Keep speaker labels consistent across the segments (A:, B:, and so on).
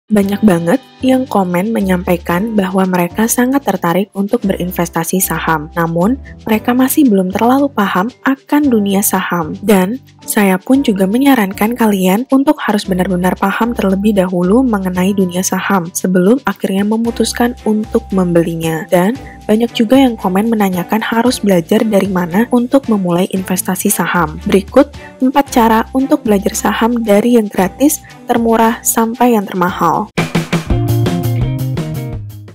A: Banyak banget yang komen menyampaikan bahwa mereka sangat tertarik untuk berinvestasi saham. Namun, mereka masih belum terlalu paham akan dunia saham. Dan, saya pun juga menyarankan kalian untuk harus benar-benar paham terlebih dahulu mengenai dunia saham sebelum akhirnya memutuskan untuk membelinya. Dan, banyak juga yang komen menanyakan harus belajar dari mana untuk memulai investasi saham. Berikut 4 cara untuk belajar saham dari yang gratis, termurah, sampai yang termahal.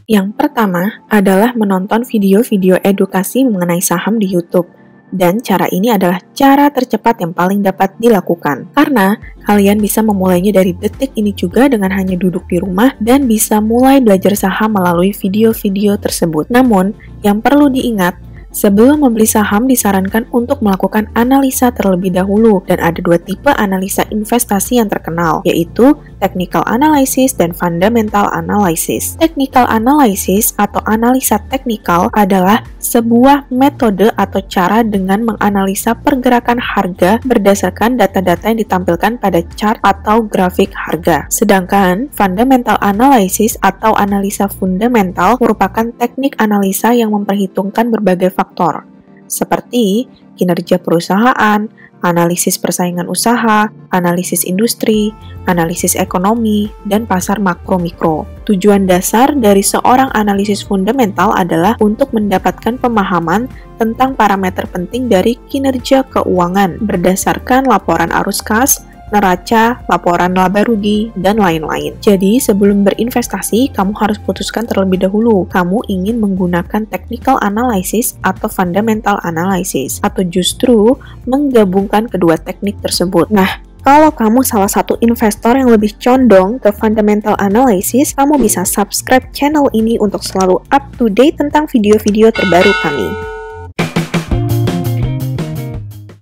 A: Yang pertama adalah menonton video-video edukasi mengenai saham di YouTube. Dan cara ini adalah cara tercepat yang paling dapat dilakukan. Karena kalian bisa memulainya dari detik ini juga dengan hanya duduk di rumah dan bisa mulai belajar saham melalui video-video tersebut. Namun, yang perlu diingat, sebelum membeli saham disarankan untuk melakukan analisa terlebih dahulu, dan ada 2 tipe analisa investasi yang terkenal, yaitu technical analysis dan fundamental analysis. Technical analysis atau analisa teknikal adalah sebuah metode atau cara dengan menganalisa pergerakan harga berdasarkan data-data yang ditampilkan pada chart atau grafik harga. Sedangkan fundamental analysis atau analisa fundamental merupakan teknik analisa yang memperhitungkan berbagai faktor, seperti kinerja perusahaan, analisis persaingan usaha, analisis industri, analisis ekonomi, dan pasar makro-mikro. Tujuan dasar dari seorang analisis fundamental adalah untuk mendapatkan pemahaman tentang parameter penting dari kinerja keuangan berdasarkan laporan arus kas, neraca, laporan laba rugi, dan lain-lain. Jadi, sebelum berinvestasi, kamu harus putuskan terlebih dahulu. Kamu ingin menggunakan technical analysis atau fundamental analysis, atau justru menggabungkan kedua teknik tersebut. Nah, kalau kamu salah satu investor yang lebih condong ke fundamental analysis, kamu bisa subscribe channel ini untuk selalu up to date tentang video-video terbaru kami.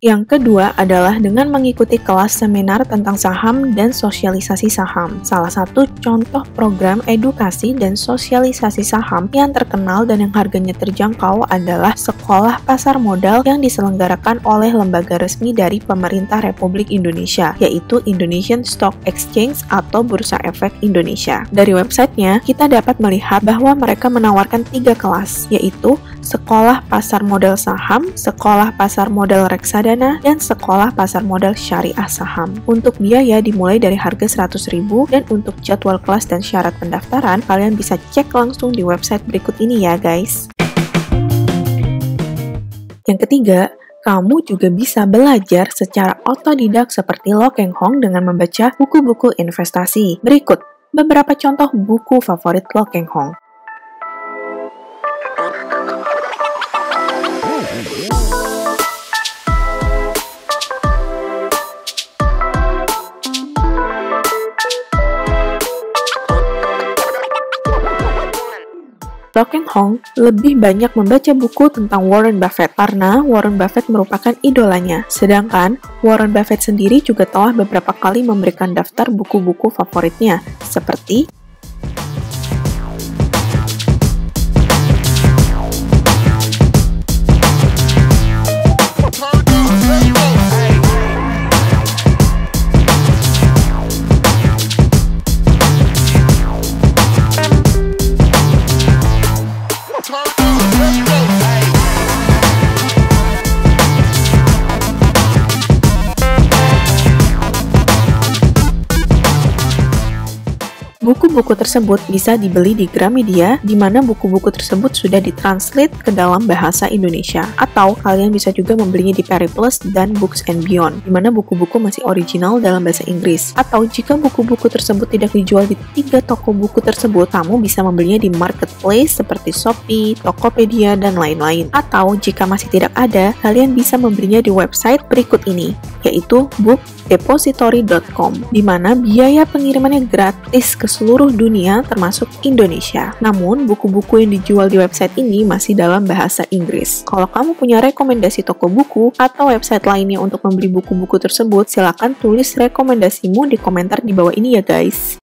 A: Yang kedua adalah dengan mengikuti kelas seminar tentang saham dan sosialisasi saham. Salah satu contoh program edukasi dan sosialisasi saham yang terkenal dan yang harganya terjangkau adalah Sekolah Pasar Modal yang diselenggarakan oleh lembaga resmi dari pemerintah Republik Indonesia, yaitu Indonesian Stock Exchange atau Bursa Efek Indonesia. Dari websitenya, kita dapat melihat bahwa mereka menawarkan 3 kelas, yaitu Sekolah Pasar Modal Saham, Sekolah Pasar Modal Reksadana, dan Sekolah Pasar Modal Syariah Saham. Untuk biaya dimulai dari harga 100.000, dan untuk jadwal kelas dan syarat pendaftaran, kalian bisa cek langsung di website berikut ini ya guys. Yang ketiga, kamu juga bisa belajar secara otodidak seperti Lo Keng Hong dengan membaca buku-buku investasi. Berikut beberapa contoh buku favorit Lo Keng Hong. Lo Keng Hong lebih banyak membaca buku tentang Warren Buffett karena Warren Buffett merupakan idolanya. Sedangkan Warren Buffett sendiri juga telah beberapa kali memberikan daftar buku-buku favoritnya, seperti buku-buku tersebut bisa dibeli di Gramedia, di mana buku-buku tersebut sudah ditranslate ke dalam bahasa Indonesia. Atau kalian bisa juga membelinya di Periplus dan Books and Beyond, di mana buku-buku masih original dalam bahasa Inggris. Atau jika buku-buku tersebut tidak dijual di 3 toko buku tersebut, kamu bisa membelinya di marketplace seperti Shopee, Tokopedia, dan lain-lain. Atau jika masih tidak ada, kalian bisa membelinya di website berikut ini, yaitu bookdepository.com, di mana biaya pengirimannya gratis ke seluruh dunia termasuk Indonesia. Namun, buku-buku yang dijual di website ini masih dalam bahasa Inggris. Kalau kamu punya rekomendasi toko buku atau website lainnya untuk membeli buku-buku tersebut, silakan tulis rekomendasimu di komentar di bawah ini ya guys.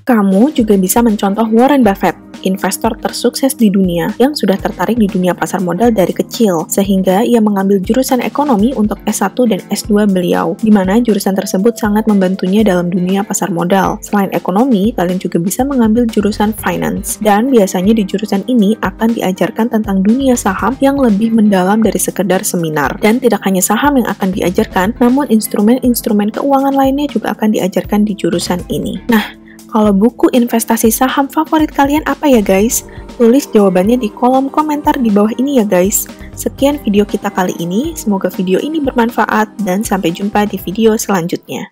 A: Kamu juga bisa mencontoh Warren Buffett. investor tersukses di dunia yang sudah tertarik di dunia pasar modal dari kecil, sehingga ia mengambil jurusan ekonomi untuk S1 dan S2 beliau, di mana jurusan tersebut sangat membantunya dalam dunia pasar modal. Selain ekonomi, kalian juga bisa mengambil jurusan finance, dan biasanya di jurusan ini akan diajarkan tentang dunia saham yang lebih mendalam dari sekedar seminar. Dan tidak hanya saham yang akan diajarkan, namun instrumen-instrumen keuangan lainnya juga akan diajarkan di jurusan ini. Nah, kalau buku investasi saham favorit kalian apa ya guys? Tulis jawabannya di kolom komentar di bawah ini ya guys. Sekian video kita kali ini, semoga video ini bermanfaat dan sampai jumpa di video selanjutnya.